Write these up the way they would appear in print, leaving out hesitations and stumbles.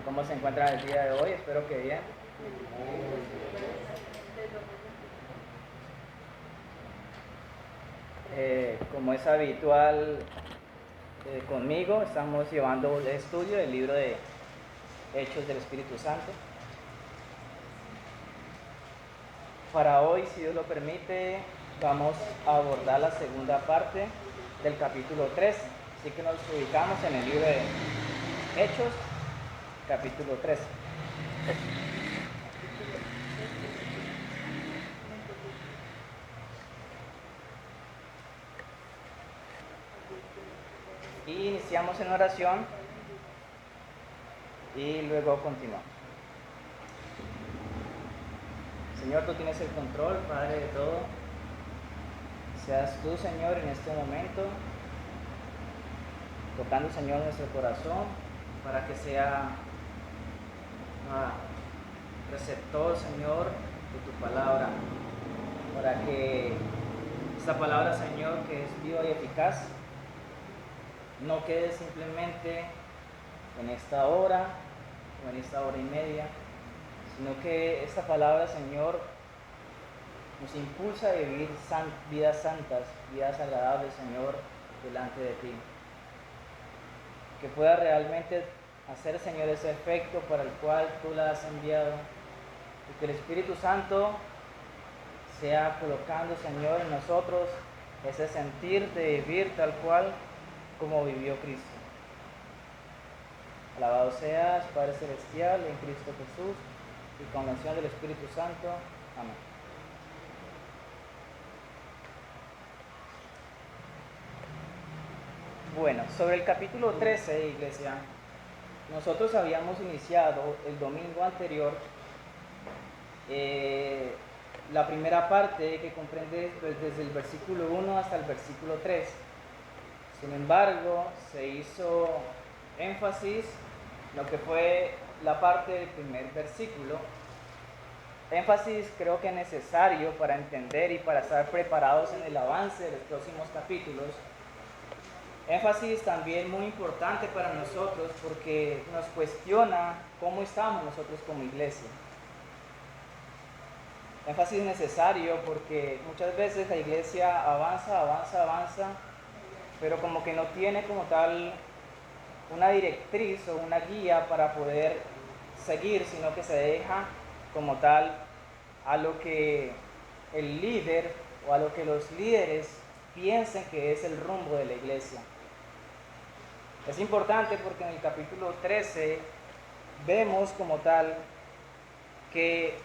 ¿Cómo se encuentran el día de hoy? Espero que bien. Como es habitual conmigo, estamos llevando el estudio del libro de Hechos del Espíritu Santo. Para hoy, si Dios lo permite, vamos a abordar la segunda parte del capítulo 13. Así que nos ubicamos en el libro de Hechos, capítulo 13. Y iniciamos en oración y luego continuamos. Señor, tú tienes el control, Padre de todo. Seas tú, Señor, en este momento, tocando, Señor, nuestro corazón, para que sea receptor, Señor, de tu palabra, para que esta palabra, Señor, que es viva y eficaz, no quede simplemente en esta hora o en esta hora y media, sino que esta palabra, Señor, nos impulsa a vivir vidas santas, vidas agradables, Señor, delante de ti. Que pueda realmente hacer, Señor, ese efecto para el cual tú la has enviado. Y que el Espíritu Santo sea colocando, Señor, en nosotros ese sentir de vivir tal cual como vivió Cristo. Alabado seas, Padre Celestial, en Cristo Jesús, y con la unción del Espíritu Santo. Amén. Bueno, sobre el capítulo 13, iglesia, nosotros habíamos iniciado el domingo anterior la primera parte que comprende desde el versículo 1 hasta el versículo 3. Sin embargo, se hizo énfasis en lo que fue la parte del primer versículo. Énfasis creo que necesario para entender y para estar preparados en el avance de los próximos capítulos. Énfasis también muy importante para nosotros porque nos cuestiona cómo estamos nosotros como iglesia. Énfasis necesario porque muchas veces la iglesia avanza, pero como que no tiene como tal una directriz o una guía para poder seguir, sino que se deja como tal a lo que el líder o a lo que los líderes piensen que es el rumbo de la iglesia. Es importante porque en el capítulo 13 vemos como tal que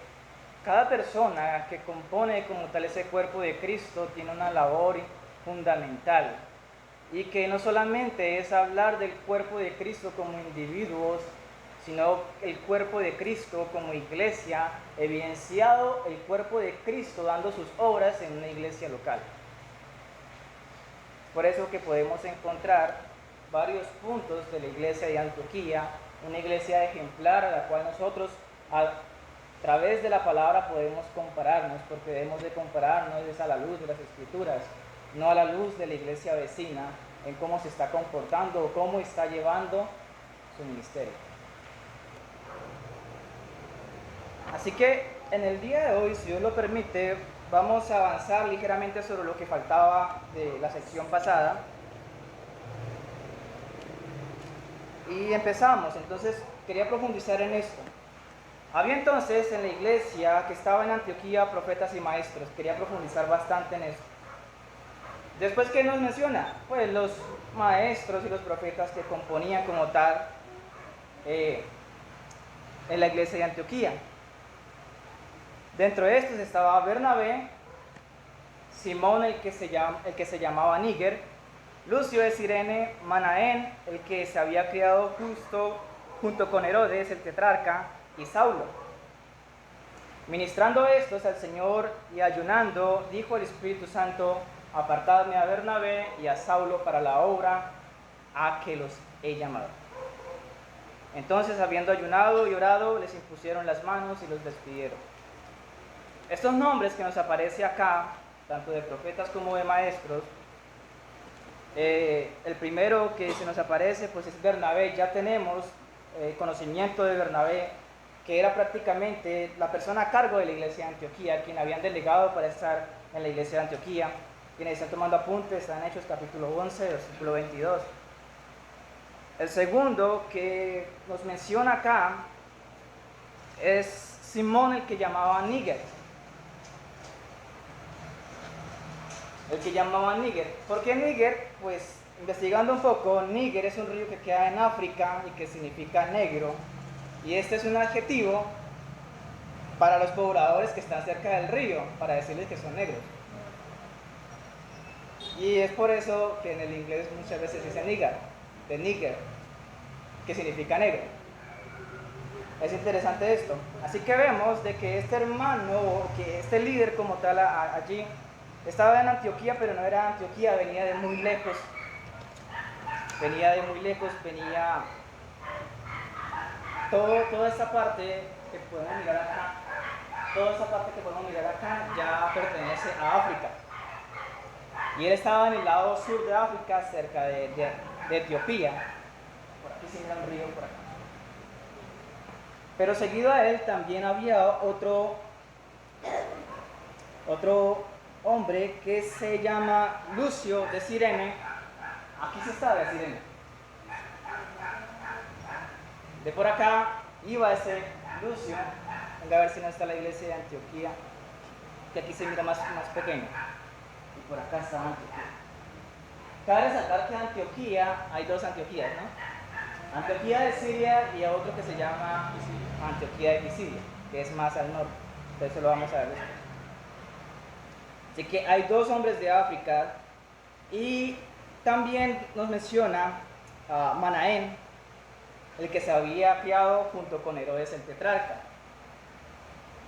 cada persona que compone como tal ese cuerpo de Cristo tiene una labor fundamental y que no solamente es hablar del cuerpo de Cristo como individuos, sino el cuerpo de Cristo como iglesia, evidenciado el cuerpo de Cristo dando sus obras en una iglesia local. Por eso que podemos encontrar varios puntos de la iglesia de Antioquía, una iglesia ejemplar a la cual nosotros a través de la palabra podemos compararnos, porque debemos de compararnos a la luz de las Escrituras, no a la luz de la iglesia vecina, en cómo se está comportando o cómo está llevando su ministerio. Así que en el día de hoy, si Dios lo permite, vamos a avanzar ligeramente sobre lo que faltaba de la sección pasada. Y empezamos, entonces quería profundizar en esto. Había entonces en la iglesia que estaba en Antioquía profetas y maestros. Quería profundizar bastante en esto. Después, ¿qué nos menciona? Pues los maestros y los profetas que componían como tal en la iglesia de Antioquía. Dentro de estos estaba Bernabé, Simón el que se llamaba Níger, Lucio de Cirene, Manaén, el que se había criado justo junto con Herodes, el tetrarca, y Saulo. Ministrando estos al Señor y ayunando, dijo el Espíritu Santo: apartadme a Bernabé y a Saulo para la obra a que los he llamado. Entonces, habiendo ayunado y orado, les impusieron las manos y los despidieron. Estos nombres que nos aparece acá, tanto de profetas como de maestros, el primero que se nos aparece pues es Bernabé. Ya tenemos conocimiento de Bernabé, que era prácticamente la persona a cargo de la iglesia de Antioquía, quien habían delegado para estar en la iglesia de Antioquía. Quienes están tomando apuntes están en Hechos capítulo 11, versículo 22. El segundo que nos menciona acá es Simón, el que llamaban Níger. El que llamaban Níger. ¿Por qué Níger? Pues investigando un poco, Níger es un río que queda en África y que significa negro. Y este es un adjetivo para los pobladores que están cerca del río, para decirles que son negros. Y es por eso que en el inglés muchas veces dice nigger, de nigger, que significa negro. Es interesante esto. Así que vemos de que este hermano, que este líder como tal allí, estaba en Antioquía, pero no era Antioquía, venía de muy lejos. Venía toda esta parte que podemos mirar acá, ya pertenece a África. Y él estaba en el lado sur de África, cerca de Etiopía. Por aquí se mira un río por acá. Pero seguido a él también había otro hombre que se llama Lucio de Cirene. Aquí se está de Cirene. De por acá iba ese Lucio. Venga a ver si no está la iglesia de Antioquía, que aquí se mira más pequeño. Y por acá está Antioquía. Cabe resaltar que en Antioquía hay dos Antioquías, ¿no? Antioquía de Siria y a otro que se llama Antioquía de Pisidia, que es más al norte. Entonces eso lo vamos a ver después. Así que hay dos hombres de África. Y también nos menciona a Manaén, el que se había criado junto con Herodes el tetrarca.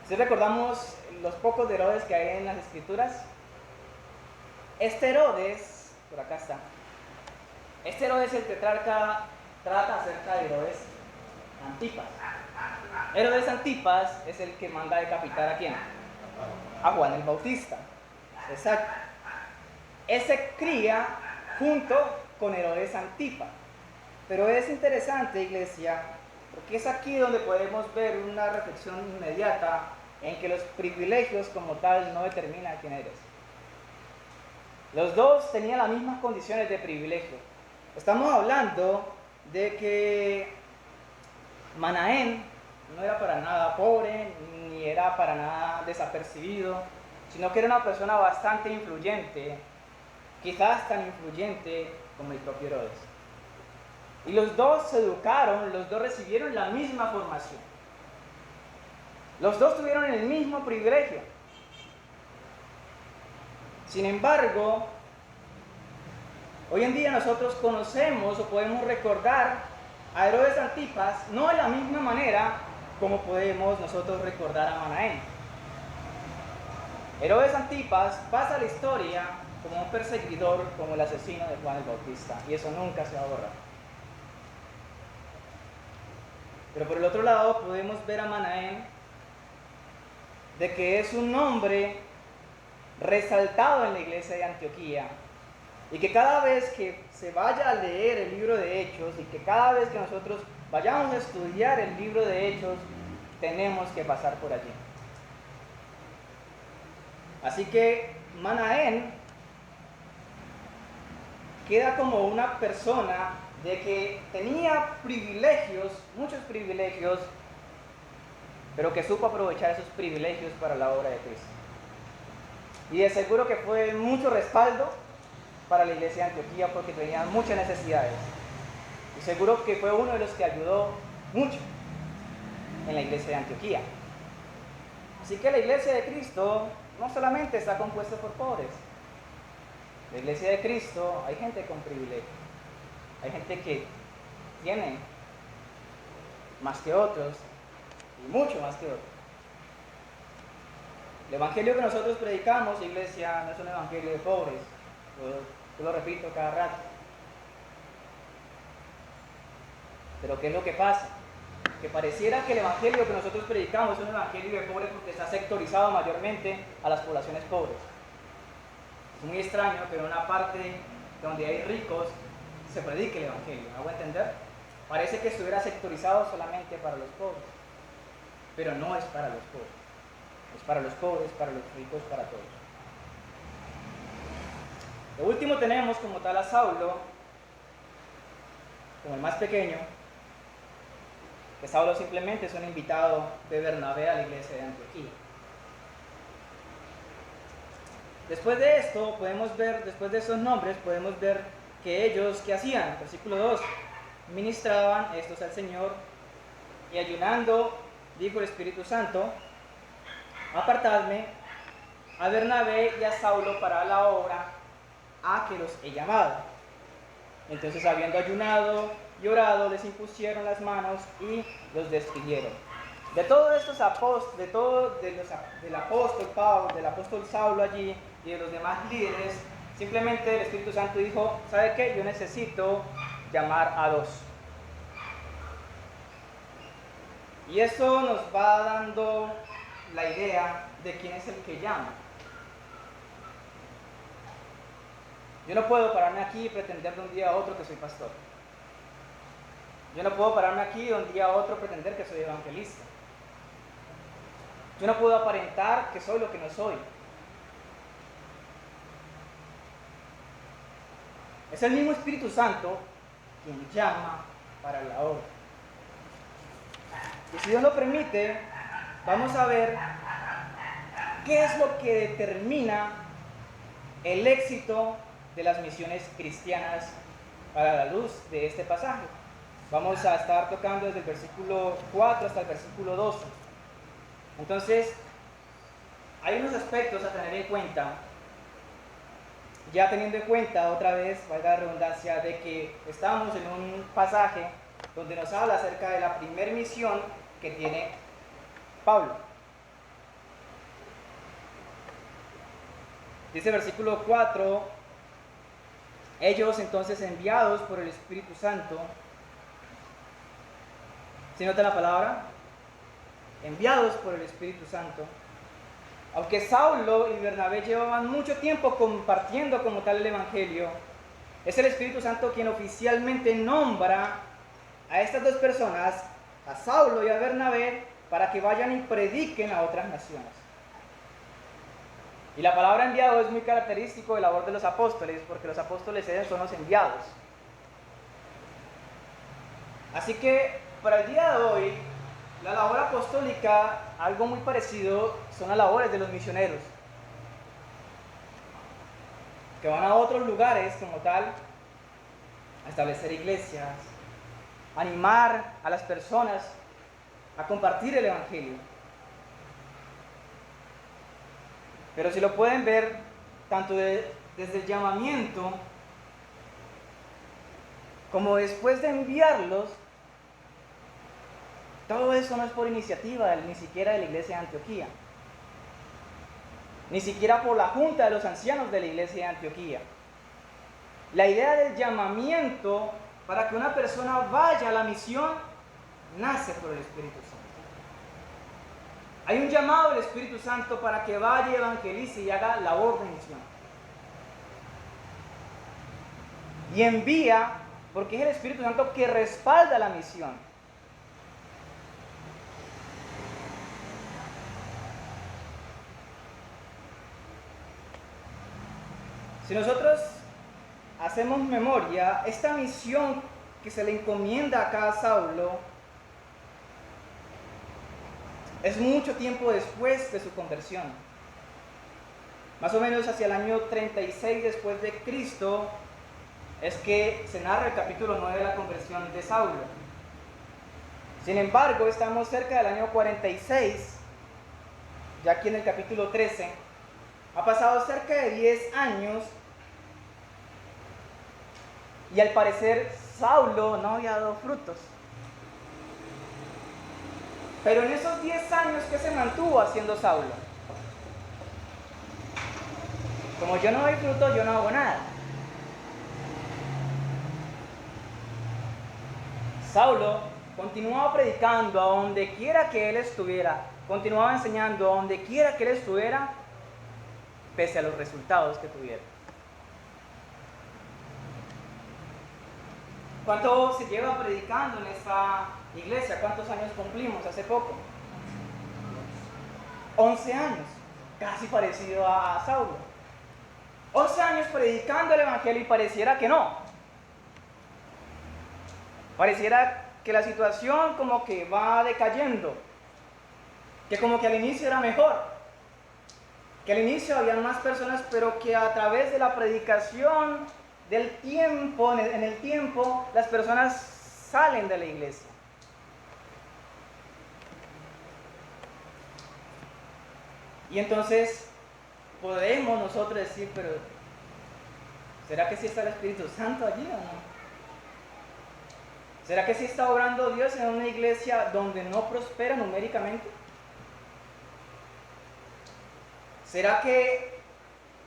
Si recordamos los pocos de Herodes que hay en las escrituras, este Herodes, por acá está, este Herodes el tetrarca trata acerca de Herodes Antipas. Herodes Antipas es el que manda decapitar ¿a quién? A Juan el Bautista. Exacto. Ese cría junto con Herodes Antipas. Pero es interesante, iglesia, porque es aquí donde podemos ver una reflexión inmediata en que los privilegios como tal no determinan quién eres. Los dos tenían las mismas condiciones de privilegio. Estamos hablando de que Manaén no era para nada pobre, ni era para nada desapercibido, sino que era una persona bastante influyente, quizás tan influyente como el propio Herodes. Y los dos se educaron, los dos recibieron la misma formación. Los dos tuvieron el mismo privilegio. Sin embargo, hoy en día nosotros conocemos o podemos recordar a Herodes Antipas no de la misma manera como podemos nosotros recordar a Manaén. Herodes Antipas pasa a la historia como un perseguidor, como el asesino de Juan el Bautista, y eso nunca se va a borrar. Pero por el otro lado podemos ver a Manaén de que es un hombre resaltado en la iglesia de Antioquía, y que cada vez que se vaya a leer el libro de Hechos, y que cada vez que nosotros vayamos a estudiar el libro de Hechos, tenemos que pasar por allí. Así que Manaén queda como una persona de que tenía privilegios, muchos privilegios, pero que supo aprovechar esos privilegios para la obra de Cristo. Y de seguro que fue mucho respaldo para la iglesia de Antioquía, porque tenían muchas necesidades. Y seguro que fue uno de los que ayudó mucho en la iglesia de Antioquía. Así que la iglesia de Cristo no solamente está compuesta por pobres. La iglesia de Cristo hay gente con privilegio. Hay gente que tiene más que otros y mucho más que otros. El evangelio que nosotros predicamos, iglesia, no es un evangelio de pobres. Yo lo repito cada rato. Pero ¿qué es lo que pasa? Que pareciera que el evangelio que nosotros predicamos es un evangelio de pobres porque está sectorizado mayormente a las poblaciones pobres. Es muy extraño que en una parte donde hay ricos se predique el evangelio. ¿Me hago entender? Parece que estuviera sectorizado solamente para los pobres, pero no es para los pobres. Es para los pobres, para los ricos, para todos. Lo último tenemos como tal a Saulo, como el más pequeño, que Saulo simplemente es un invitado de Bernabé a la iglesia de Antioquía. Después de esto, podemos ver, después de esos nombres, podemos ver que ellos, ¿qué hacían? Versículo 2, ministraban estos al Señor y ayunando, dijo el Espíritu Santo, apartadme a Bernabé y a Saulo para la obra a que los he llamado. Entonces, habiendo ayunado y orado, les impusieron las manos y los despidieron. De todos estos apóstoles, del apóstol Pablo, del apóstol Saulo allí y de los demás líderes, simplemente el Espíritu Santo dijo, ¿sabe qué? Yo necesito llamar a 2. Y eso nos va dando la idea de quién es el que llama. Yo no puedo pararme aquí y pretender de un día a otro que soy pastor. Yo no puedo pararme aquí de un día a otro pretender que soy evangelista. Yo no puedo aparentar que soy lo que no soy. Es el mismo Espíritu Santo quien llama para la obra. Y si Dios lo permite, vamos a ver qué es lo que determina el éxito de las misiones cristianas para la luz de este pasaje. Vamos a estar tocando desde el versículo 4 hasta el versículo 12. Entonces, hay unos aspectos a tener en cuenta, ya teniendo en cuenta otra vez, valga la redundancia, de que estamos en un pasaje donde nos habla acerca de la primera misión que tiene Pablo. Dice versículo 4, ellos entonces enviados por el Espíritu Santo, ¿sí nota la palabra? Enviados por el Espíritu Santo. Aunque Saulo y Bernabé llevaban mucho tiempo compartiendo como tal el Evangelio, es el Espíritu Santo quien oficialmente nombra a estas 2 personas, a Saulo y a Bernabé, para que vayan y prediquen a otras naciones. Y la palabra enviado es muy característico de la labor de los apóstoles, porque los apóstoles son los enviados. Así que para el día de hoy, la labor apostólica, algo muy parecido, son las labores de los misioneros, que van a otros lugares como tal, a establecer iglesias, a animar a las personas a compartir el Evangelio. Pero si lo pueden ver, tanto desde el llamamiento, como después de enviarlos, todo eso no es por iniciativa ni siquiera de la iglesia de Antioquía, ni siquiera por la junta de los ancianos de la iglesia de Antioquía. La idea del llamamiento para que una persona vaya a la misión nace por el Espíritu Santo. Hay un llamado del Espíritu Santo para que vaya, evangelice y haga labor de misión. Y envía, porque es el Espíritu Santo que respalda la misión. Si nosotros hacemos memoria, esta misión que se le encomienda acá a Saulo es mucho tiempo después de su conversión. Más o menos hacia el año 36 después de Cristo es que se narra el capítulo 9 de la conversión de Saulo. Sin embargo, estamos cerca del año 46, ya aquí en el capítulo 13. Ha pasado cerca de 10 años y al parecer Saulo no había dado frutos. Pero en esos 10 años, ¿qué se mantuvo haciendo Saulo? Como yo no doy frutos, yo no hago nada. Saulo continuaba predicando a donde quiera que él estuviera, continuaba enseñando a donde quiera que él estuviera, pese a los resultados que tuviera. ¿Cuánto se lleva predicando en esta iglesia? ¿Cuántos años cumplimos hace poco? 11 años, casi parecido a Saulo. 11 años predicando el evangelio y pareciera que no. Pareciera que la situación como que va decayendo, que como que al inicio era mejor, que al inicio había más personas, pero que a través de la predicación del tiempo, en el tiempo, las personas salen de la iglesia. Y entonces podemos nosotros decir, pero ¿será que sí está el Espíritu Santo allí o no? ¿Será que sí está obrando Dios en una iglesia donde no prospera numéricamente? ¿Será que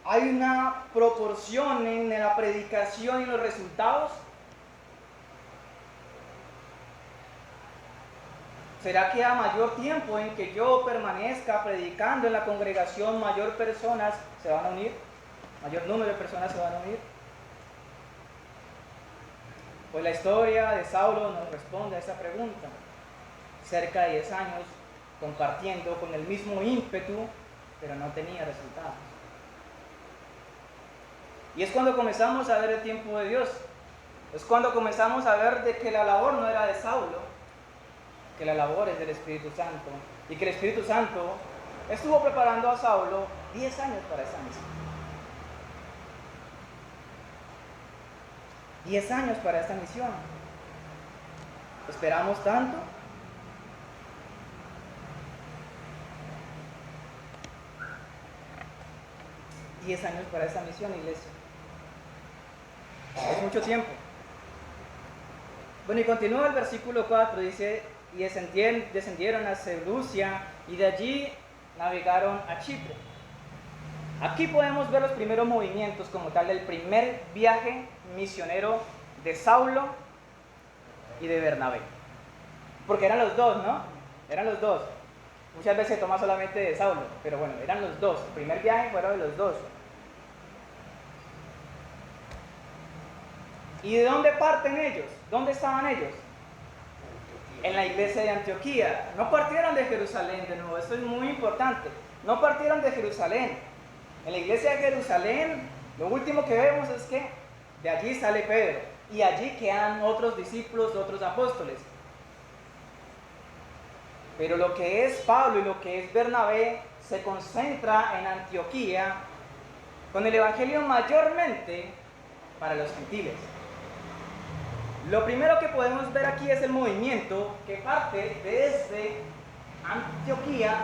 hay una proporción en la predicación y los resultados? ¿Será que a mayor tiempo en que yo permanezca predicando en la congregación, mayor personas se van a unir? ¿Mayor número de personas se van a unir? Pues la historia de Saulo nos responde a esa pregunta. Cerca de 10 años compartiendo con el mismo ímpetu, pero no tenía resultados. Y es cuando comenzamos a ver el tiempo de Dios. Es cuando comenzamos a ver de que la labor no era de Saulo, que la labor es del Espíritu Santo. Y que el Espíritu Santo estuvo preparando a Saulo 10 años para esa misión. 10 años para esta misión. ¿Esperamos tanto? ¿10 años para esta misión, iglesia? Es mucho tiempo. Bueno, y continúa el versículo 4, dice, y descendieron a Seleucia, y de allí navegaron a Chipre. Aquí podemos ver los primeros movimientos como tal del primer viaje misionero de Saulo y de Bernabé. Porque eran los dos, ¿no? Eran los dos. Muchas veces se toma solamente de Saulo, pero bueno, eran los dos. El primer viaje fueron de los dos. ¿Y de dónde parten ellos? ¿Dónde estaban ellos? En la iglesia de Antioquía. No partieron de Jerusalén de nuevo, esto es muy importante. No partieron de Jerusalén. En la iglesia de Jerusalén, lo último que vemos es que de allí sale Pedro. Y allí quedan otros discípulos, otros apóstoles. Pero lo que es Pablo y lo que es Bernabé se concentra en Antioquía con el evangelio mayormente para los gentiles. Lo primero que podemos ver aquí es el movimiento que parte desde Antioquía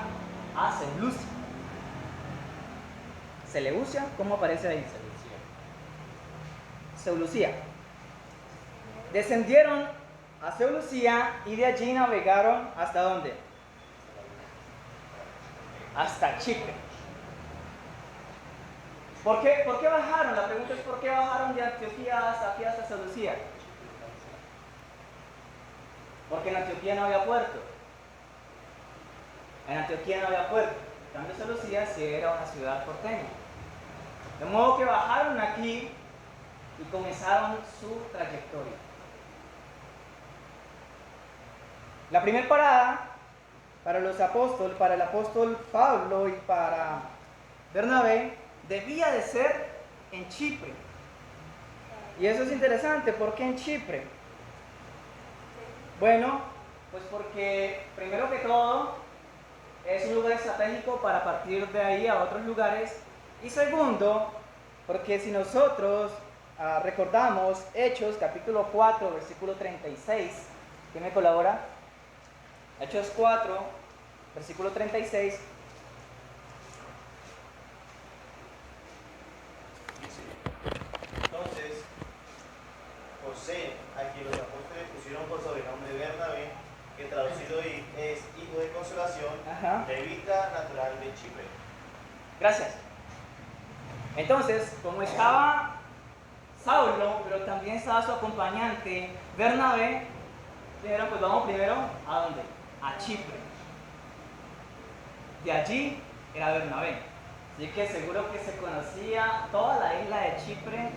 a Seleucia. ¿Seleucia? ¿Cómo aparece ahí? Seleucia. Descendieron a Seleucia y de allí navegaron ¿hasta dónde? Hasta Chipre. ¿Por qué bajaron? La pregunta es ¿por qué bajaron de Antioquía hasta aquí, hasta Seleucia? Porque en Antioquía no había puerto. En Antioquía no había puerto. En cambio, Seleucia sí era una ciudad porteña. De modo que bajaron aquí y comenzaron su trayectoria. La primera parada para los apóstoles, para el apóstol Pablo y para Bernabé, debía de ser en Chipre. Y eso es interesante, ¿por qué en Chipre? Bueno, pues porque primero que todo es un lugar estratégico para partir de ahí a otros lugares. Y segundo, porque si nosotros recordamos Hechos capítulo 4, versículo 36, ¿quién me colabora? Hechos 4, versículo 36. Entonces, José, a quien los apóstoles pusieron por sobrenombre Bernabé, que traducido es hijo de consolación, levita natural de Chipre. Gracias. Entonces, como estaba Saulo, pero también estaba su acompañante Bernabé, dijeron, pues vamos primero, ¿a dónde? A Chipre. De allí era Bernabé. Así que seguro que se conocía toda la isla de Chipre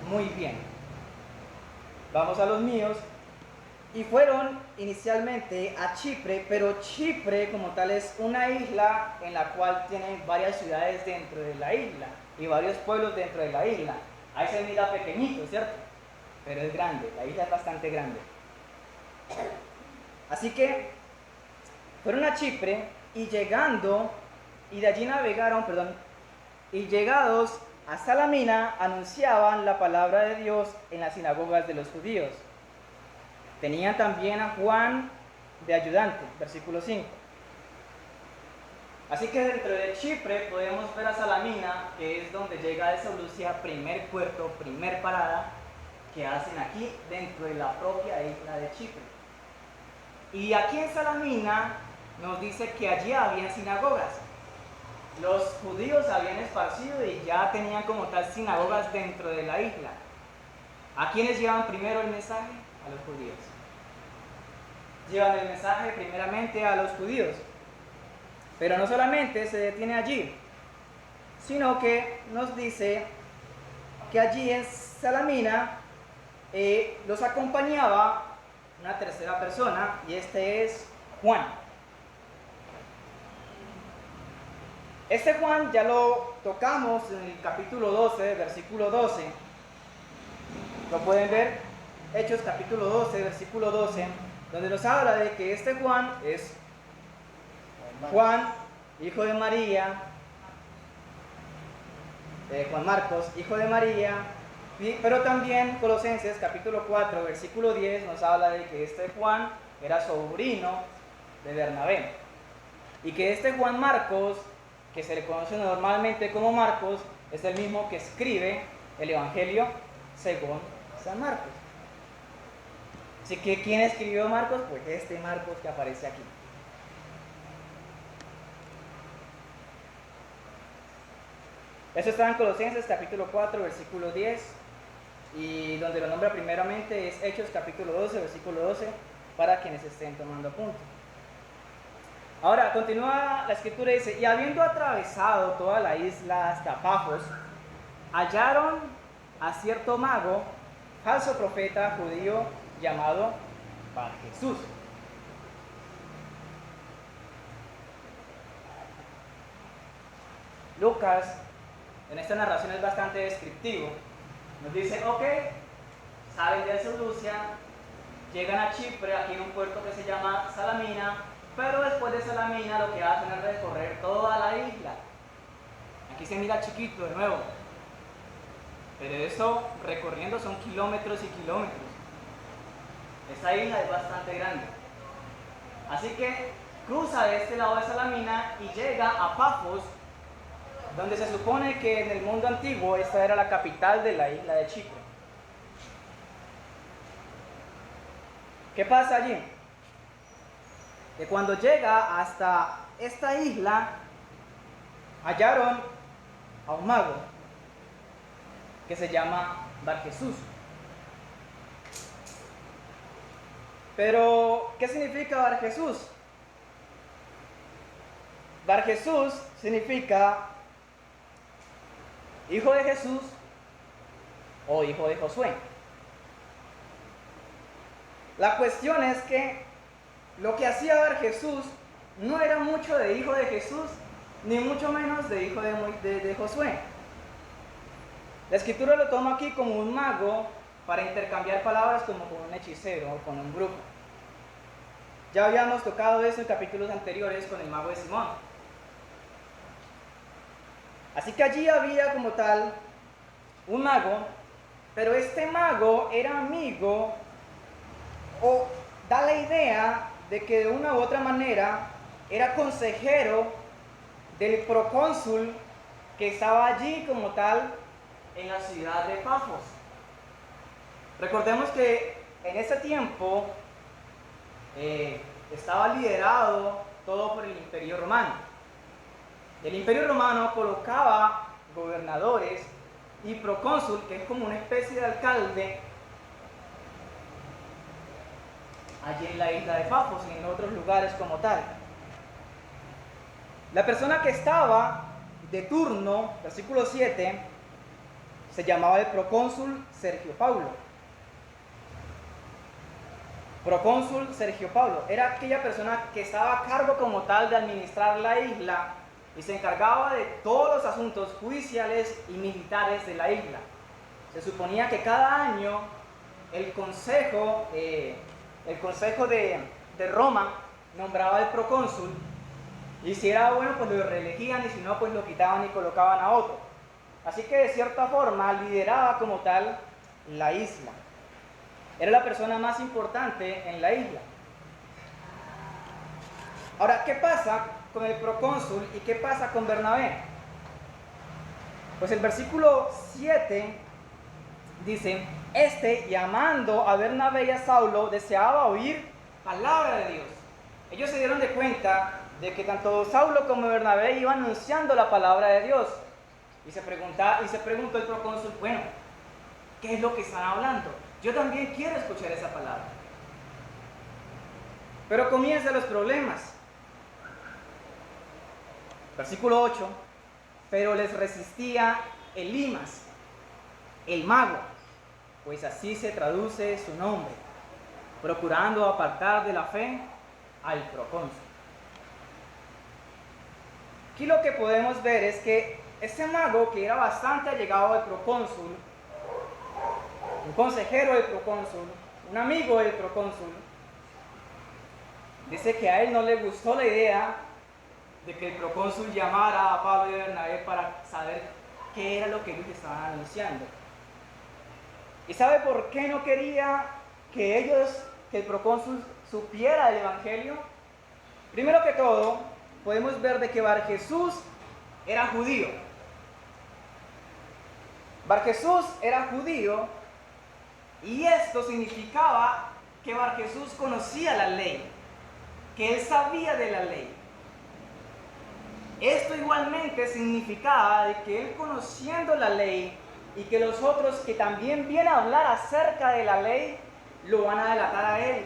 muy bien. vamos a los míos. Y fueron inicialmente a Chipre, pero Chipre como tal es una isla en la cual tiene varias ciudades dentro de la isla y varios pueblos dentro de la isla. Ahí se mira pequeñito, ¿cierto? Pero es grande, la isla es bastante grande. Así que fueron a Chipre y de allí navegaron, y llegados a Salamina anunciaban la palabra de Dios en las sinagogas de los judíos. Tenían también a Juan de ayudante, versículo 5. Así que dentro de Chipre podemos ver a Salamina, que es donde llega esa Lucia, primer puerto, primer parada que hacen aquí dentro de la propia isla de Chipre. Y aquí en Salamina nos dice que allí había sinagogas. Los judíos habían esparcido y ya tenían como tal sinagogas dentro de la isla. ¿A quiénes llevan primero el mensaje? A los judíos. Llevan el mensaje primeramente a los judíos. Pero no solamente se detiene allí, sino que nos dice que allí en Salamina los acompañaba una tercera persona, y este es Juan. Este Juan ya lo tocamos en el capítulo 12, versículo 12. Lo pueden ver, Hechos capítulo 12, versículo 12, donde nos habla de que este Juan es Juan, hijo de María, Juan Marcos, hijo de María, pero también Colosenses capítulo 4, versículo 10 nos habla de que este Juan era sobrino de Bernabé, y que este Juan Marcos, que se le conoce normalmente como Marcos, es el mismo que escribe el Evangelio según San Marcos. Así que, ¿quién escribió Marcos? Pues este Marcos que aparece aquí. Eso está en Colosenses capítulo 4, versículo 10, y donde lo nombra primeramente es Hechos capítulo 12, versículo 12, para quienes estén tomando apunte. Ahora, continúa la escritura y dice, y habiendo atravesado toda la isla hasta Pafos, hallaron a cierto mago, falso profeta judío, llamado Bar Jesús. Lucas, en esta narración es bastante descriptivo. Nos dice, ok, salen de Seleucia, llegan a Chipre, aquí en un puerto que se llama Salamina, pero después de Salamina lo que hacen es recorrer toda la isla. Aquí se mira chiquito de nuevo, pero eso recorriendo son kilómetros y kilómetros. Esta isla es bastante grande. Así que cruza de este lado de Salamina y llega a Pafos, donde se supone que en el mundo antiguo esta era la capital de la isla de Chipre. ¿Qué pasa allí? Que cuando llega hasta esta isla, hallaron a un mago que se llama Bar Jesús. Pero, ¿qué significa Bar Jesús? Bar Jesús significa hijo de Jesús o hijo de Josué. La cuestión es que lo que hacía Bar Jesús no era mucho de hijo de Jesús, ni mucho menos de hijo de Josué. La escritura lo toma aquí como un mago para intercambiar palabras como con un hechicero o con un brujo. Ya habíamos tocado eso en capítulos anteriores con el mago de Simón. Así que allí había como tal un mago, pero este mago era amigo, o da la idea de que de una u otra manera era consejero del procónsul que estaba allí como tal en la ciudad de Pafos. Recordemos que en ese tiempo estaba liderado todo por el Imperio Romano. El Imperio Romano colocaba gobernadores y procónsul, que es como una especie de alcalde, allí en la isla de Pafos y en otros lugares como tal. La persona que estaba de turno, versículo 7, se llamaba el procónsul Sergio Paulo. procónsul Sergio Pablo. Era aquella persona que estaba a cargo como tal de administrar la isla y se encargaba de todos los asuntos judiciales y militares de la isla. Se suponía que cada año el consejo de Roma nombraba al procónsul, y si era bueno pues lo reelegían, y si no pues lo quitaban y colocaban a otro. Así que de cierta forma lideraba como tal la isla. Era la persona más importante en la isla. Ahora, ¿qué pasa con el procónsul y qué pasa con Bernabé? Pues el versículo 7 dice: llamando a Bernabé y a Saulo, deseaba oír palabra de Dios. Ellos se dieron de cuenta de que tanto Saulo como Bernabé iban anunciando la palabra de Dios. Y se preguntó el procónsul, bueno, ¿qué es lo que están hablando? Yo también quiero escuchar esa palabra. Pero comienzan los problemas. Versículo 8: pero les resistía Elimas, el mago, pues así se traduce su nombre, procurando apartar de la fe al procónsul. Aquí lo que podemos ver es que este mago, que era bastante allegado al procónsul, un consejero del procónsul, un amigo del procónsul, dice que a él no le gustó la idea de que el procónsul llamara a Pablo y a Bernabé para saber qué era lo que ellos estaban anunciando. ¿Y sabe por qué no quería que el procónsul supiera del evangelio? Primero que todo, podemos ver de que Barjesús era judío. Barjesús era judío, y esto significaba que Barjesús conocía la ley, que él sabía de la ley. Esto igualmente significaba de que él, conociendo la ley, y que los otros que también vienen a hablar acerca de la ley, lo van a delatar a él.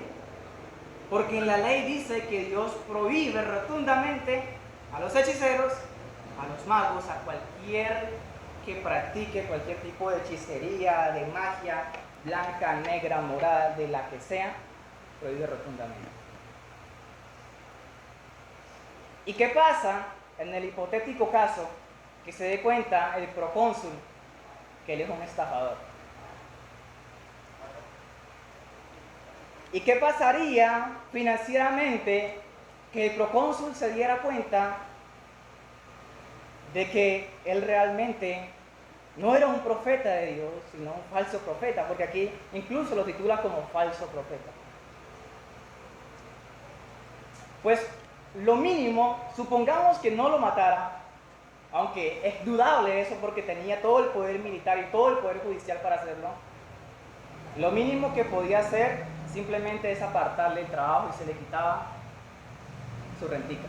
Porque en la ley dice que Dios prohíbe rotundamente a los hechiceros, a los magos, a cualquier que practique cualquier tipo de hechicería, de magia, blanca, negra, morada, de la que sea, prohíbe rotundamente. ¿Y qué pasa en el hipotético caso que se dé cuenta el procónsul que él es un estafador? ¿Y qué pasaría financieramente que el procónsul se diera cuenta de que él realmente no era un profeta de Dios, sino un falso profeta? Porque aquí incluso lo titula como falso profeta. Pues lo mínimo, supongamos que no lo matara, aunque es dudable eso porque tenía todo el poder militar y todo el poder judicial para hacerlo, lo mínimo que podía hacer simplemente es apartarle el trabajo y se le quitaba su rentica.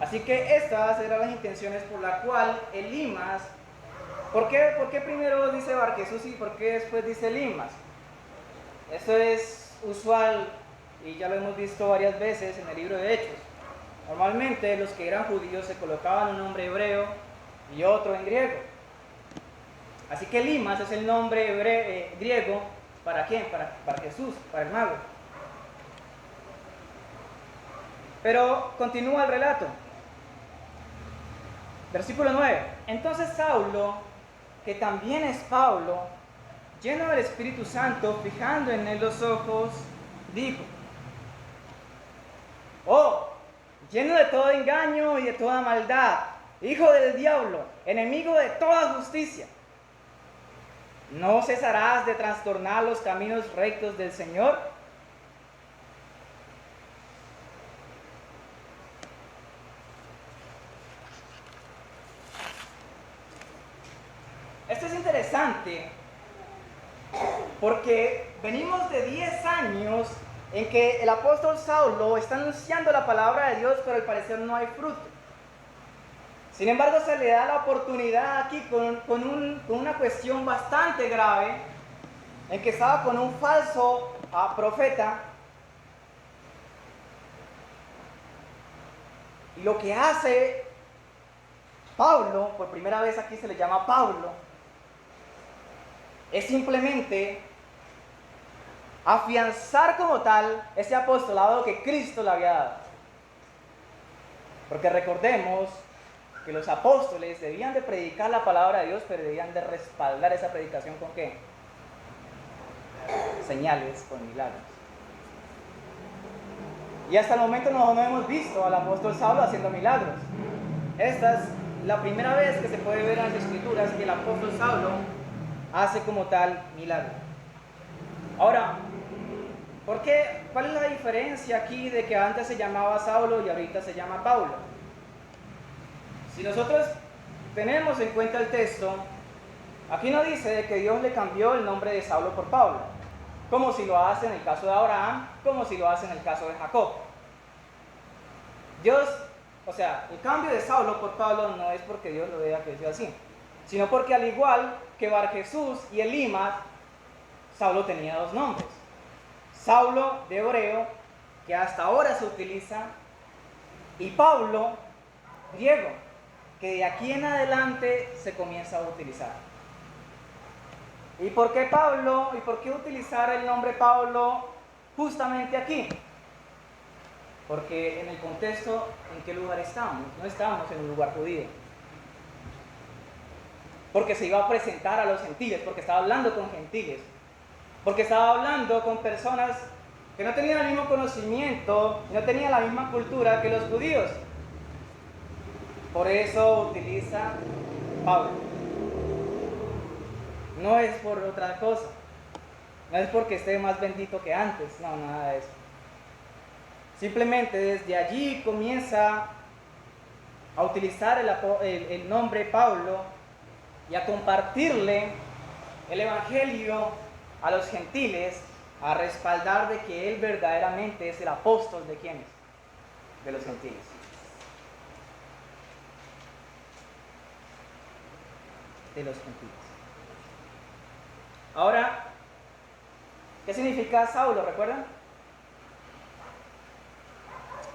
Así que estas eran las intenciones por la cual Elimas, ¿por qué primero dice Barjesús y por qué después dice Elimas? Eso es usual y ya lo hemos visto varias veces en el libro de Hechos. Normalmente los que eran judíos se colocaban un nombre hebreo y otro en griego. Así que Elimas es el nombre griego, ¿para quién? Para Jesús, para el mago. Pero continúa el relato. Versículo 9. Entonces Saulo, que también es Pablo, lleno del Espíritu Santo, fijando en él los ojos, dijo: oh, lleno de todo engaño y de toda maldad, hijo del diablo, enemigo de toda justicia, ¿no cesarás de trastornar los caminos rectos del Señor? Esto es interesante porque venimos de 10 años en que el apóstol Saulo está anunciando la palabra de Dios, pero al parecer no hay fruto. Sin embargo, se le da la oportunidad aquí con una cuestión bastante grave, en que estaba con un falso profeta. Y lo que hace Pablo, por primera vez aquí se le llama Pablo, es simplemente afianzar como tal ese apostolado que Cristo le había dado. Porque recordemos que los apóstoles debían de predicar la palabra de Dios, pero debían de respaldar esa predicación ¿con qué? Señales, con milagros. Y hasta el momento no hemos visto al apóstol Saulo haciendo milagros. Esta es la primera vez que se puede ver en las Escrituras que el apóstol Saulo hace como tal milagro. Ahora, ¿por qué? ¿Cuál es la diferencia aquí de que antes se llamaba Saulo y ahorita se llama Pablo? Si nosotros tenemos en cuenta el texto, aquí no dice que Dios le cambió el nombre de Saulo por Pablo, como si lo hace en el caso de Abraham, como si lo hace en el caso de Jacob. Dios, o sea, el cambio de Saulo por Pablo no es porque Dios lo haya querido así, sino porque al igual que Bar Jesús y Elimas, Saulo tenía dos nombres. Saulo de hebreo, que hasta ahora se utiliza, y Pablo, griego, que de aquí en adelante se comienza a utilizar. ¿Y por qué Pablo? ¿Y por qué utilizar el nombre Pablo justamente aquí? Porque en el contexto, ¿en qué lugar estamos? No estamos en un lugar judío. Porque se iba a presentar a los gentiles, porque estaba hablando con gentiles, porque estaba hablando con personas que no tenían el mismo conocimiento, no tenían la misma cultura que los judíos. Por eso utiliza Pablo. No es por otra cosa, no es porque esté más bendito que antes, no, nada de eso. Simplemente desde allí comienza a utilizar el nombre Pablo y a compartirle el evangelio a los gentiles, a respaldar de que él verdaderamente es el apóstol de ¿quiénes? De los gentiles. De los gentiles. Ahora, ¿qué significa Saulo? ¿Recuerdan?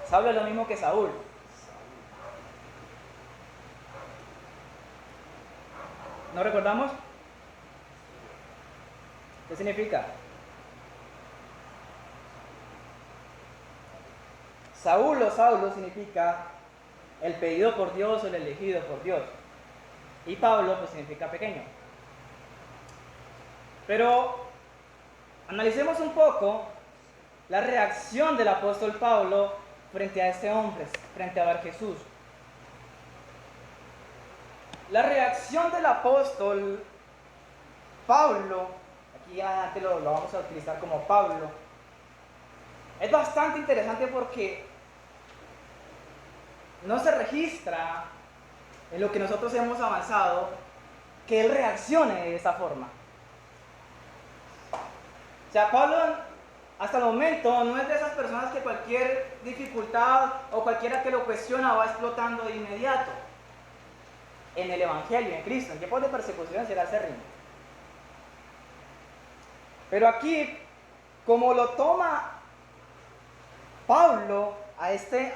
Saulo es lo mismo que Saúl. ¿No recordamos? ¿Qué significa? Saúl o Saulo significa el pedido por Dios o el elegido por Dios. Y Pablo pues significa pequeño. Pero analicemos un poco la reacción del apóstol Pablo frente a este hombre, frente a Bar Jesús. La reacción del apóstol Pablo, aquí adelante lo vamos a utilizar como Pablo, es bastante interesante porque no se registra en lo que nosotros hemos avanzado que él reaccione de esa forma. O sea, Pablo hasta el momento no es de esas personas que cualquier dificultad o cualquiera que lo cuestiona va explotando de inmediato. En el Evangelio, en Cristo, en tiempos de persecución será acérrimo. Pero aquí, como lo toma Pablo a este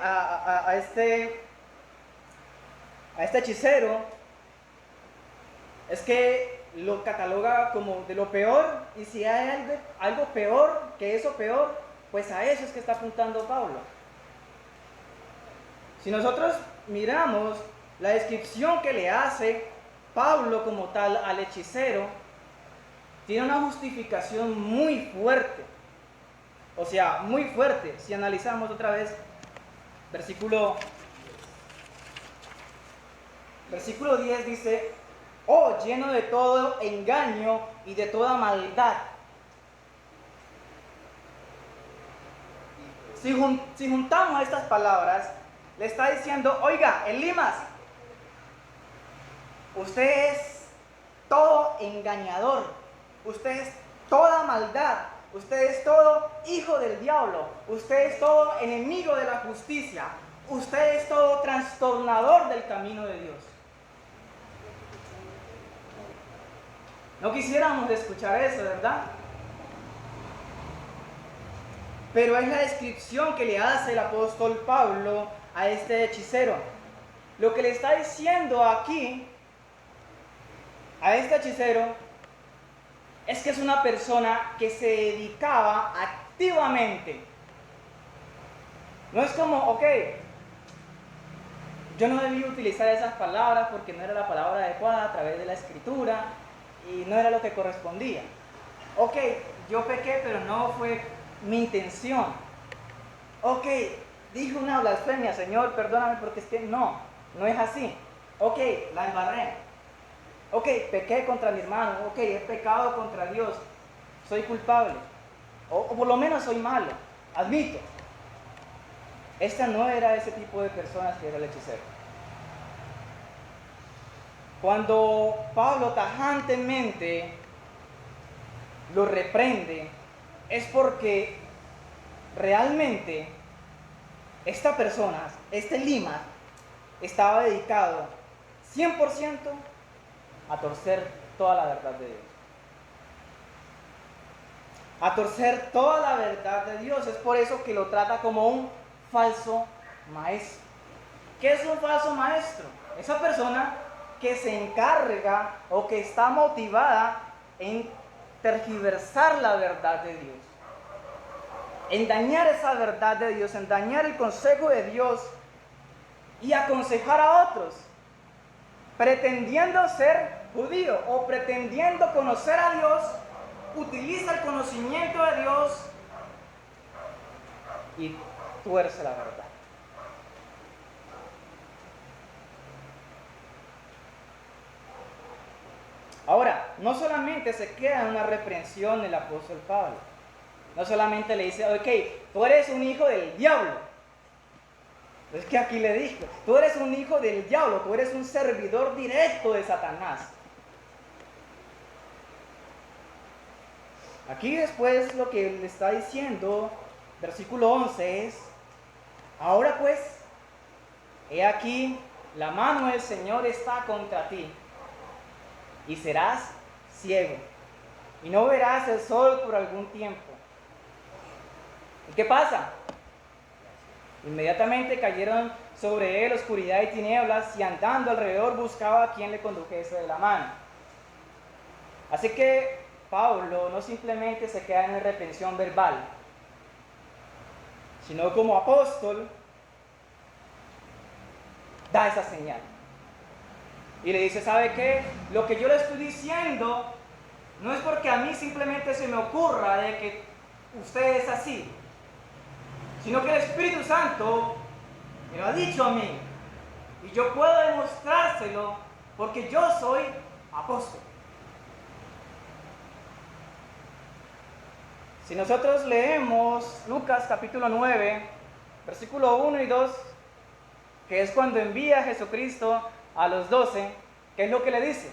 hechicero, es que lo cataloga como de lo peor, y si hay algo peor que eso peor, pues a eso es que está apuntando Pablo. Si nosotros miramos la descripción que le hace Pablo como tal al hechicero, tiene una justificación muy fuerte, o sea, muy fuerte. Si analizamos otra vez versículo 10 dice: oh, lleno de todo engaño y de toda maldad. Si juntamos estas palabras, le está diciendo: oiga, Elimas, usted es todo engañador, usted es toda maldad, usted es todo hijo del diablo, usted es todo enemigo de la justicia, usted es todo trastornador del camino de Dios. No quisiéramos escuchar eso, ¿verdad? Pero es la descripción que le hace el apóstol Pablo a este hechicero. Lo que le está diciendo aquí a este hechicero es que es una persona que se dedicaba activamente. No es como, ok, yo no debí utilizar esas palabras porque no era la palabra adecuada a través de la escritura y no era lo que correspondía. Ok, yo pequé, pero no fue mi intención. Ok, dije una blasfemia, Señor, perdóname porque es que no es así. Ok, la embarré. Ok, pequé contra mi hermano. Ok, he pecado contra Dios. Soy culpable. O por lo menos soy malo. Admito. Esta no era ese tipo de personas que era el hechicero. Cuando Pablo tajantemente lo reprende, es porque realmente esta persona, este Lima, estaba dedicado 100% a torcer toda la verdad de Dios. A torcer toda la verdad de Dios. Es por eso que lo trata como un falso maestro. ¿Qué es un falso maestro? Esa persona que se encarga o que está motivada en tergiversar la verdad de Dios, en dañar esa verdad de Dios, en dañar el consejo de Dios y aconsejar a otros, pretendiendo ser judío o pretendiendo conocer a Dios, utiliza el conocimiento de Dios y tuerce la verdad. Ahora, no solamente se queda en una reprensión del apóstol Pablo, no solamente le dice, ok, tú eres un hijo del diablo. Es que aquí le dijo, tú eres un hijo del diablo, tú eres un servidor directo de Satanás. Aquí después lo que le está diciendo, versículo 11 es, ahora pues, he aquí, la mano del Señor está contra ti, y serás ciego, y no verás el sol por algún tiempo. ¿Y qué pasa? Inmediatamente cayeron sobre él oscuridad y tinieblas, y andando alrededor buscaba a quien le condujese de la mano. Así que Pablo no simplemente se queda en reprensión verbal, sino como apóstol da esa señal. Y le dice, ¿sabe qué? Lo que yo le estoy diciendo no es porque a mí simplemente se me ocurra de que usted es así, sino que el Espíritu Santo me lo ha dicho a mí. Y yo puedo demostrárselo porque yo soy apóstol. Si nosotros leemos Lucas capítulo 9, versículo 1 y 2, que es cuando envía a Jesucristo a los 12, ¿qué es lo que le dice?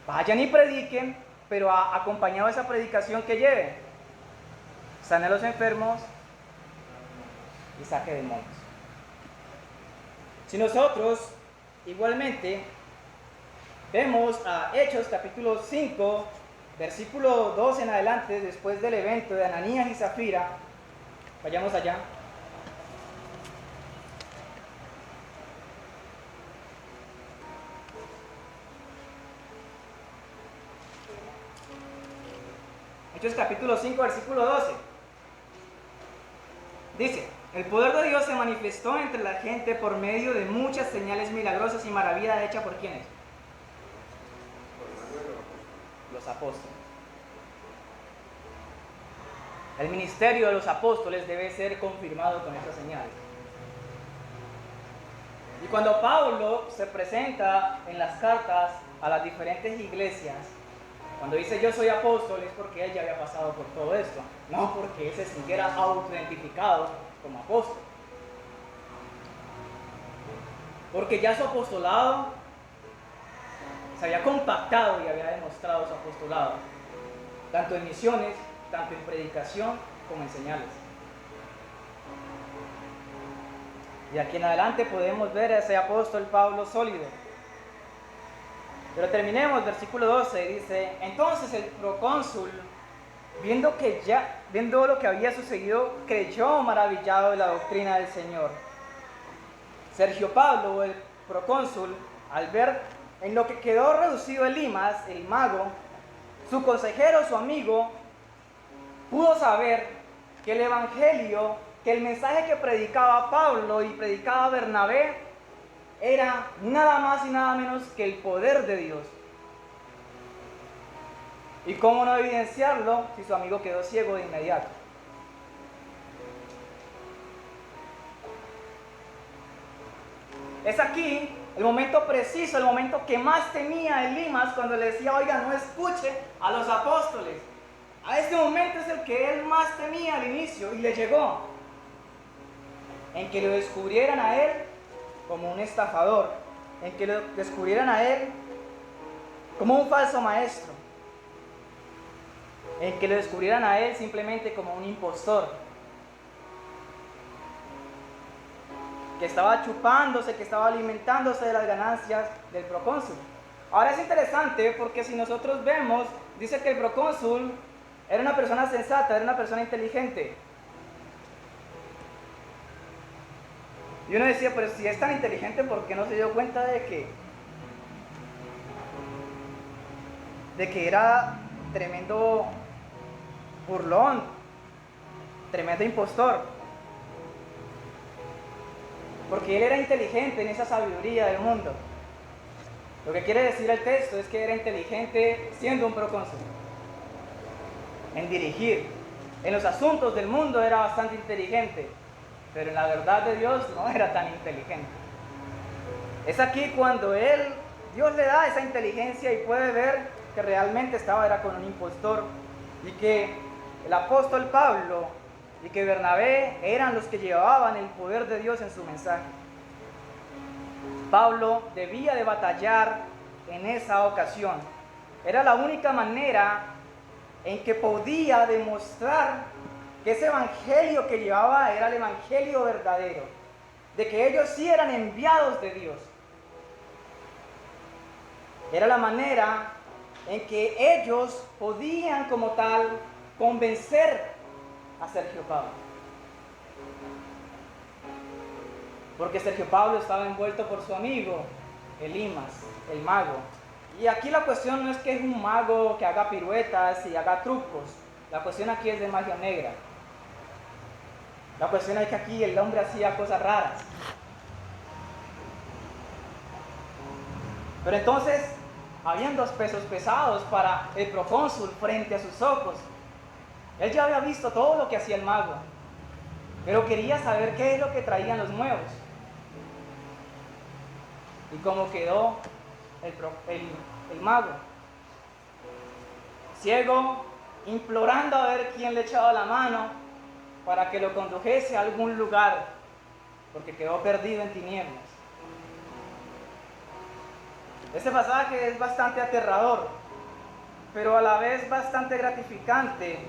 Vayan y prediquen, pero acompañado de esa predicación que lleven, sane a los enfermos y saque demonios. Si nosotros igualmente vemos a Hechos capítulo 5, versículo 2 en adelante, después del evento de Ananías y Zafira, vayamos allá. Hechos capítulo 5, versículo 12. Dice, el poder de Dios se manifestó entre la gente por medio de muchas señales milagrosas y maravillas hechas por ¿quiénes? Los apóstoles. El ministerio de los apóstoles debe ser confirmado con estas señales. Y cuando Pablo se presenta en las cartas a las diferentes iglesias, cuando dice yo soy apóstol, es porque él ya había pasado por todo esto, no porque él se sintiera autoidentificado como apóstol. Porque ya su apostolado se había compactado y había demostrado su apostolado, tanto en misiones, tanto en predicación como en señales. Y aquí en adelante podemos ver a ese apóstol Pablo sólido. Pero terminemos, versículo 12, dice, entonces el procónsul, viendo lo que había sucedido, creyó maravillado de la doctrina del Señor. Sergio Pablo, el procónsul, al ver en lo que quedó reducido Elimas, el mago, su consejero, su amigo, pudo saber que el evangelio, que el mensaje que predicaba Pablo y predicaba Bernabé era nada más y nada menos que el poder de Dios. ¿Y cómo no evidenciarlo si su amigo quedó ciego de inmediato? Es aquí el momento preciso, el momento que más temía Elimas cuando le decía, oiga, no escuche a los apóstoles. A este momento es el que él más temía al inicio y le llegó. En que lo descubrieran a él como un estafador, en que lo descubrieran a él como un falso maestro, en que lo descubrieran a él simplemente como un impostor, que estaba chupándose, que estaba alimentándose de las ganancias del procónsul. Ahora es interesante porque si nosotros vemos, dice que el procónsul era una persona sensata, era una persona inteligente. Y uno decía, pero si es tan inteligente, ¿por qué no se dio cuenta de que era tremendo burlón, tremendo impostor? Porque él era inteligente en esa sabiduría del mundo. Lo que quiere decir el texto es que era inteligente siendo un procónsul, en dirigir. En los asuntos del mundo era bastante inteligente, pero en la verdad de Dios no era tan inteligente. Es aquí cuando Dios le da esa inteligencia y puede ver que realmente era con un impostor y que el apóstol Pablo y que Bernabé eran los que llevaban el poder de Dios en su mensaje. Pablo debía de batallar en esa ocasión. Era la única manera en que podía demostrar que ese evangelio que llevaba era el evangelio verdadero, de que ellos sí eran enviados de Dios. Era la manera en que ellos podían como tal convencer a Sergio Pablo. Porque Sergio Pablo estaba envuelto por su amigo, Elimas, el mago. Y aquí la cuestión no es que es un mago que haga piruetas y haga trucos. La cuestión aquí es de magia negra. La cuestión es que aquí el hombre hacía cosas raras. Pero entonces, habían dos pesos pesados para el procónsul frente a sus ojos. Él ya había visto todo lo que hacía el mago, pero quería saber qué es lo que traían los nuevos. Y cómo quedó el mago, ciego, implorando a ver quién le echaba la mano para que lo condujese a algún lugar, porque quedó perdido en tinieblas. Este pasaje es bastante aterrador, pero a la vez bastante gratificante,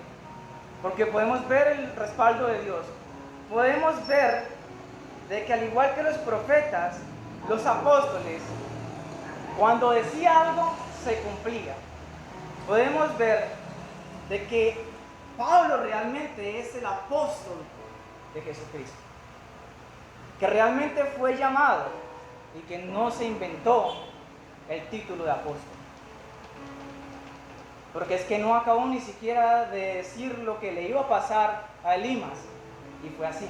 porque podemos ver el respaldo de Dios. Podemos ver de que al igual que los profetas, los apóstoles, cuando decía algo, se cumplía. Podemos ver de que Pablo realmente es el apóstol de Jesucristo, que realmente fue llamado y que no se inventó el título de apóstol. Porque es que no acabó ni siquiera de decir lo que le iba a pasar a Elimas, y fue así.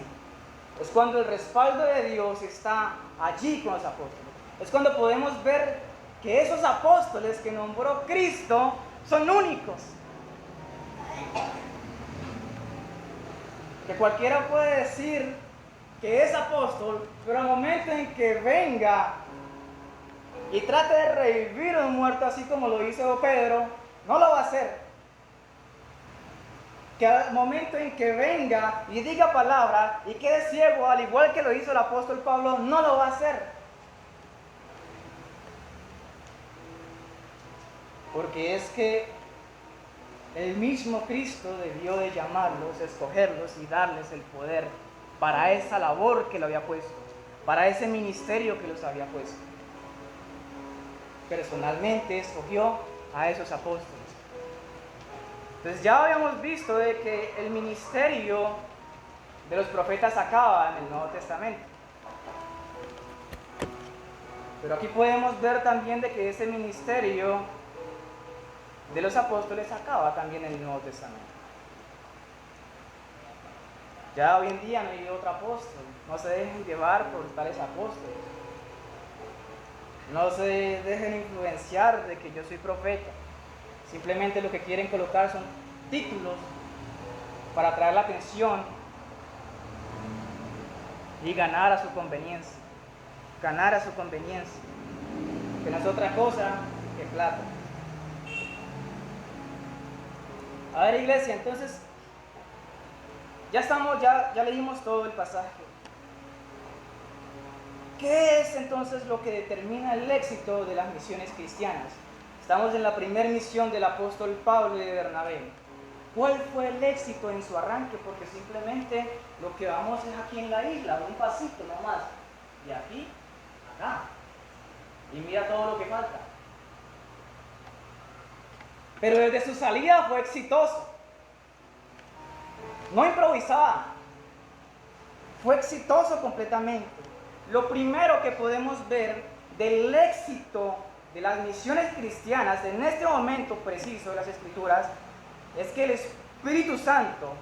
Es cuando el respaldo de Dios está allí con los apóstoles. Es cuando podemos ver que esos apóstoles que nombró Cristo son únicos. Que cualquiera puede decir que es apóstol, pero al momento en que venga y trate de revivir a un muerto así como lo hizo Pedro, no lo va a hacer. Que al momento en que venga y diga palabra y quede ciego, al igual que lo hizo el apóstol Pablo, no lo va a hacer. Porque es que el mismo Cristo debió de llamarlos, escogerlos y darles el poder para esa labor que lo había puesto, para ese ministerio que los había puesto. Personalmente escogió a esos apóstoles. Entonces ya habíamos visto de que el ministerio de los profetas acaba en el Nuevo Testamento. Pero aquí podemos ver también de que ese ministerio de los apóstoles acaba también en el Nuevo Testamento. Ya hoy en día no hay otro apóstol. No se dejen llevar por tales apóstoles. No se dejen influenciar de que yo soy profeta. Simplemente lo que quieren colocar son títulos para atraer la atención y ganar a su conveniencia. Ganar a su conveniencia. Que no es otra cosa que plata. A ver, iglesia, entonces ya leímos todo el pasaje. ¿Qué es entonces lo que determina el éxito de las misiones cristianas? Estamos en la primera misión del apóstol Pablo y de Bernabé. ¿Cuál fue el éxito en su arranque? Porque simplemente lo que vamos es aquí en la isla, un pasito nomás. Y aquí, acá. Y mira todo lo que falta. Pero desde su salida fue exitoso. No improvisaba. Fue exitoso completamente. Lo primero que podemos ver del éxito de las misiones cristianas en este momento preciso de las Escrituras es que el Espíritu Santo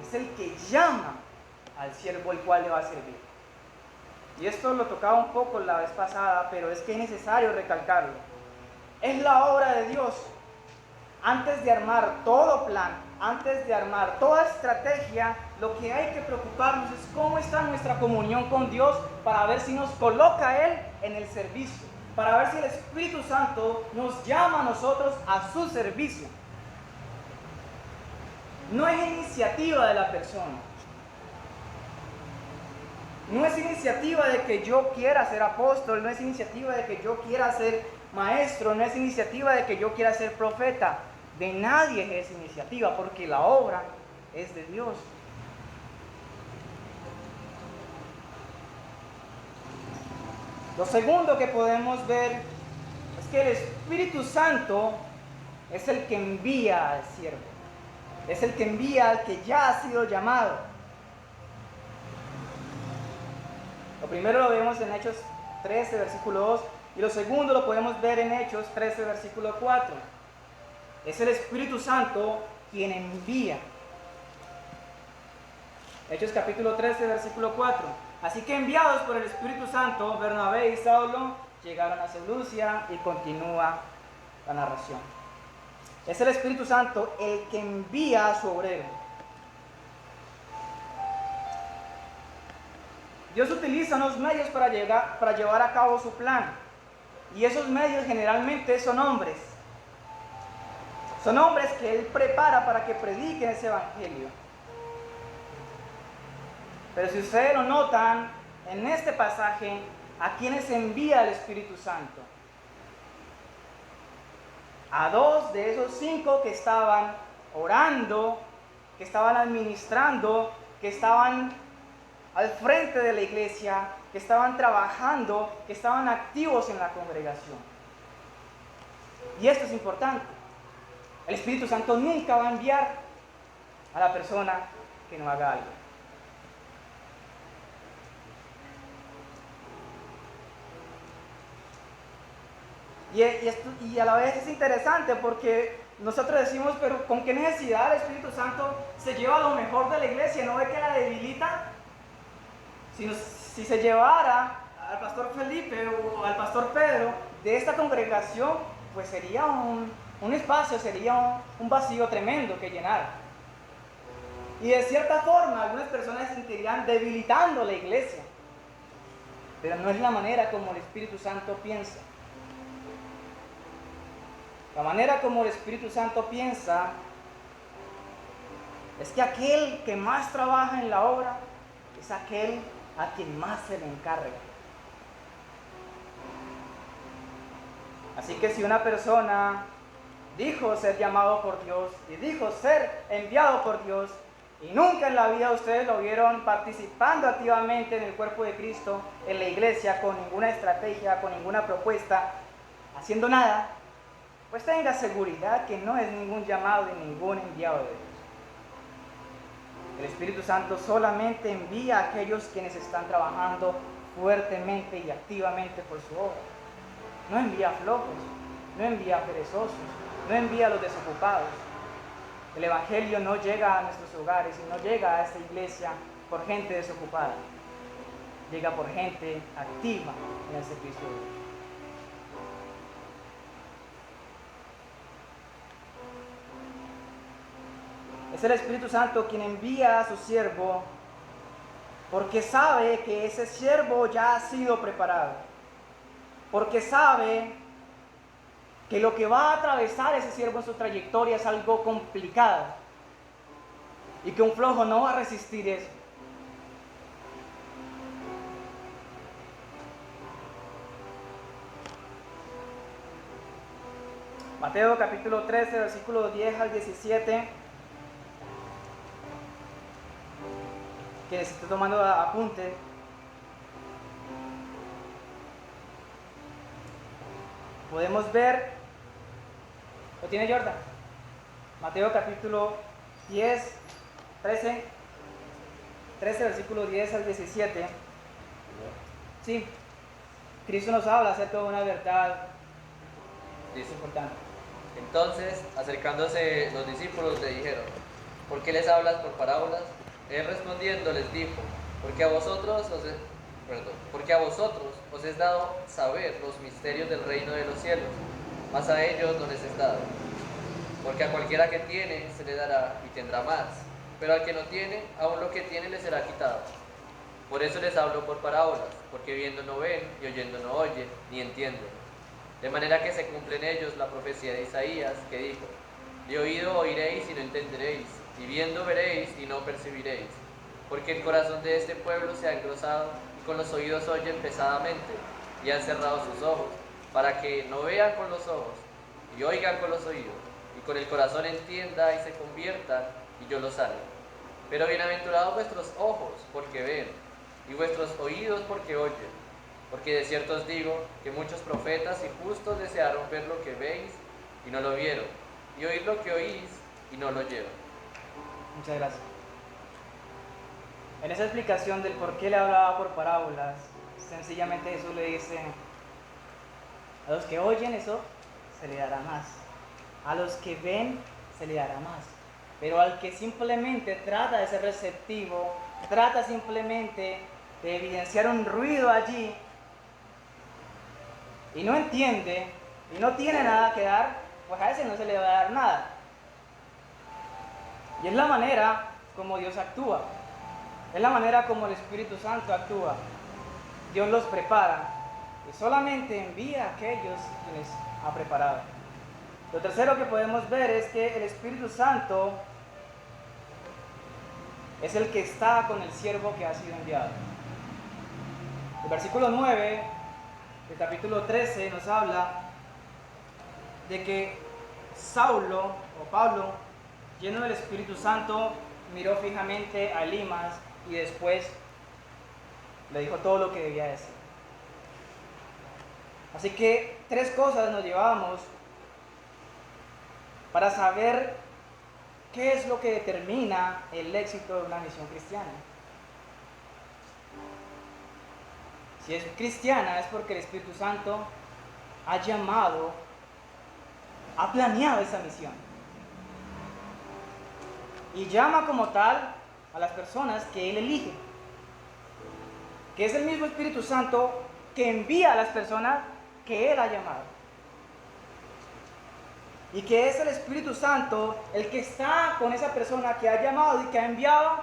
es el que llama al siervo el cual le va a servir. Y esto lo tocaba un poco la vez pasada, pero es que es necesario recalcarlo. Es la obra de Dios. Antes de armar todo plan, antes de armar toda estrategia, lo que hay que preocuparnos es cómo está nuestra comunión con Dios para ver si nos coloca Él en el servicio, para ver si el Espíritu Santo nos llama a nosotros a su servicio. No es iniciativa de la persona. No es iniciativa de que yo quiera ser apóstol, no es iniciativa de que yo quiera ser maestro, no es iniciativa de que yo quiera ser profeta. De nadie es iniciativa, porque la obra es de Dios. Lo segundo que podemos ver es que el Espíritu Santo es el que envía al siervo. Es el que envía al que ya ha sido llamado. Lo primero lo vemos en Hechos 13, versículo 2, y lo segundo lo podemos ver en Hechos 13, versículo 4. Es el Espíritu Santo quien envía. Hechos capítulo 13, versículo 4. Así que enviados por el Espíritu Santo, Bernabé y Saulo llegaron a Seleucia, y continúa la narración. Es el Espíritu Santo el que envía a su obrero. Dios utiliza unos medios para llevar a cabo su plan. Y esos medios generalmente son hombres. Son hombres que Él prepara para que prediquen ese evangelio. Pero si ustedes lo notan, en este pasaje, ¿a quiénes envía el Espíritu Santo? A 2 de esos 5 que estaban orando, que estaban administrando, que estaban al frente de la iglesia, que estaban trabajando, que estaban activos en la congregación. Y esto es importante. El Espíritu Santo nunca va a enviar a la persona que no haga algo. Y a la vez es interesante porque nosotros decimos, pero ¿con qué necesidad el Espíritu Santo se lleva lo mejor de la iglesia? ¿No ve que la debilita? Si se llevara al pastor Felipe o al pastor Pedro de esta congregación, pues sería un espacio, sería un vacío tremendo que llenar. Y de cierta forma algunas personas se sentirían debilitando la iglesia, pero no es la manera como el Espíritu Santo piensa. La manera como el Espíritu Santo piensa es que aquel que más trabaja en la obra es aquel a quien más se le encarga. Así que si una persona dijo ser llamado por Dios y dijo ser enviado por Dios, y nunca en la vida ustedes lo vieron participando activamente en el cuerpo de Cristo, en la iglesia, con ninguna estrategia, con ninguna propuesta, haciendo nada, pues tenga seguridad que no es ningún llamado de ningún enviado de Dios. El Espíritu Santo solamente envía a aquellos quienes están trabajando fuertemente y activamente por su obra. No envía flojos, no envía perezosos, no envía a los desocupados. El Evangelio no llega a nuestros hogares y no llega a esta iglesia por gente desocupada. Llega por gente activa en el servicio de Dios. Es el Espíritu Santo quien envía a su siervo porque sabe que ese siervo ya ha sido preparado. Porque sabe que lo que va a atravesar ese siervo en su trayectoria es algo complicado y que un flojo no va a resistir eso. Mateo capítulo 13, versículos 10 al 17. Quienes estén tomando apunte. Podemos ver, ¿lo tiene Jordan? Mateo capítulo 10, 13, versículo 10 al 17. Sí, Cristo nos habla acerca de una verdad importante. Entonces, acercándose los discípulos le dijeron: ¿por qué les hablas por parábolas? Él respondiendo les dijo: porque a vosotros os es dado saber los misterios del reino de los cielos, mas a ellos no les es dado. Porque a cualquiera que tiene se le dará y tendrá más, pero al que no tiene, aun lo que tiene le será quitado. Por eso les hablo por parábolas, porque viendo no ven y oyendo no oyen, ni entienden. De manera que se cumple en ellos la profecía de Isaías, que dijo: de oído oiréis y no entenderéis, y viendo veréis y no percibiréis. Porque el corazón de este pueblo se ha engrosado, y con los oídos oyen pesadamente, y han cerrado sus ojos, para que no vean con los ojos, y oigan con los oídos, y con el corazón entienda y se conviertan, y yo los sane. Pero bienaventurados vuestros ojos, porque ven, y vuestros oídos, porque oyen. Porque de cierto os digo que muchos profetas y justos desearon ver lo que veis y no lo vieron, y oír lo que oís y no lo oyeron. Muchas gracias. En esa explicación del por qué le hablaba por parábolas, sencillamente Jesús le dice: a los que oyen eso se le dará más, a los que ven se le dará más, pero al que simplemente trata de ser receptivo, trata simplemente de evidenciar un ruido allí y no entiende y no tiene nada que dar, pues a ese no se le va a dar nada. Y es la manera como Dios actúa, es la manera como el Espíritu Santo actúa. Dios los prepara y solamente envía a aquellos quienes ha preparado. Lo tercero que podemos ver es que el Espíritu Santo es el que está con el siervo que ha sido enviado. El versículo 9 del capítulo 13 nos habla de que Saulo o Pablo, lleno del Espíritu Santo, miró fijamente a Elimas y después le dijo todo lo que debía decir. Así que 3 cosas nos llevamos para saber qué es lo que determina el éxito de una misión cristiana. Si es cristiana es porque el Espíritu Santo ha llamado, ha planeado esa misión. Y llama como tal a las personas que Él elige. Que es el mismo Espíritu Santo que envía a las personas que Él ha llamado. Y que es el Espíritu Santo el que está con esa persona que ha llamado y que ha enviado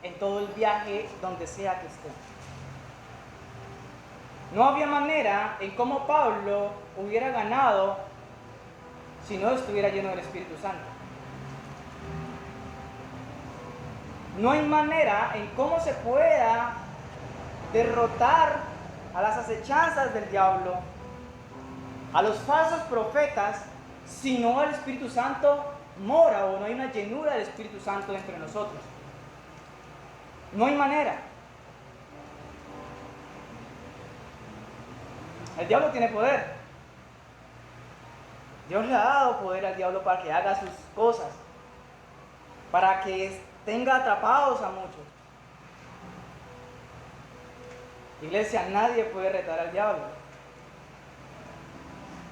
en todo el viaje donde sea que esté. No había manera en cómo Pablo hubiera ganado si no estuviera lleno del Espíritu Santo. No hay manera en cómo se pueda derrotar a las acechanzas del diablo, a los falsos profetas, si no el Espíritu Santo mora o no hay una llenura del Espíritu Santo entre nosotros. No hay manera. El diablo tiene poder. Dios le ha dado poder al diablo para que haga sus cosas, para que tenga atrapados a muchos. Iglesia, nadie puede retar al diablo.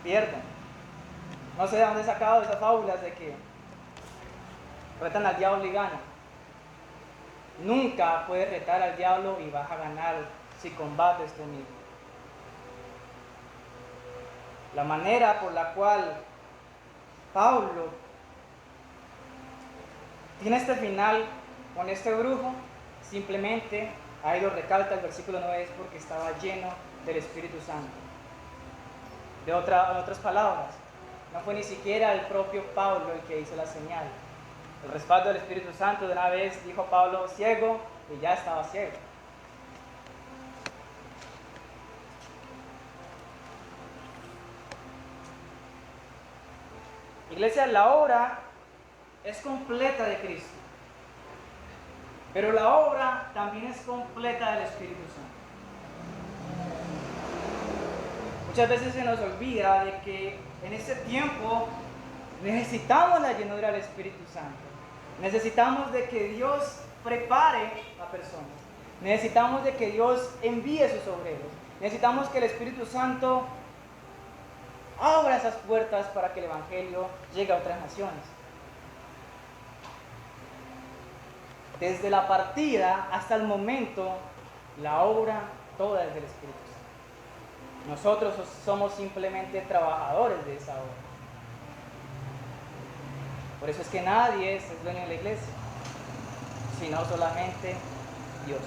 Pierden. No sé de dónde he sacado esas fábulas de que retan al diablo y ganan. Nunca puedes retar al diablo y vas a ganar si combates tú mismo. La manera por la cual Pablo tiene este final con este brujo, simplemente, ahí lo recalca el versículo 9, es porque estaba lleno del Espíritu Santo. En otras palabras, no fue ni siquiera el propio Pablo el que hizo la señal. El respaldo del Espíritu Santo, de una vez dijo Pablo ciego y ya estaba ciego. Iglesia, la obra es completa de Cristo, pero la obra también es completa del Espíritu Santo. Muchas veces se nos olvida de que en este tiempo necesitamos la llenura del Espíritu Santo. Necesitamos de que Dios prepare a personas. Necesitamos de que Dios envíe sus obreros. Necesitamos que el Espíritu Santo abra esas puertas para que el Evangelio llegue a otras naciones. Desde la partida hasta el momento, la obra toda es del Espíritu Santo. Nosotros somos simplemente trabajadores de esa obra. Por eso es que nadie es dueño de la iglesia, sino solamente Dios.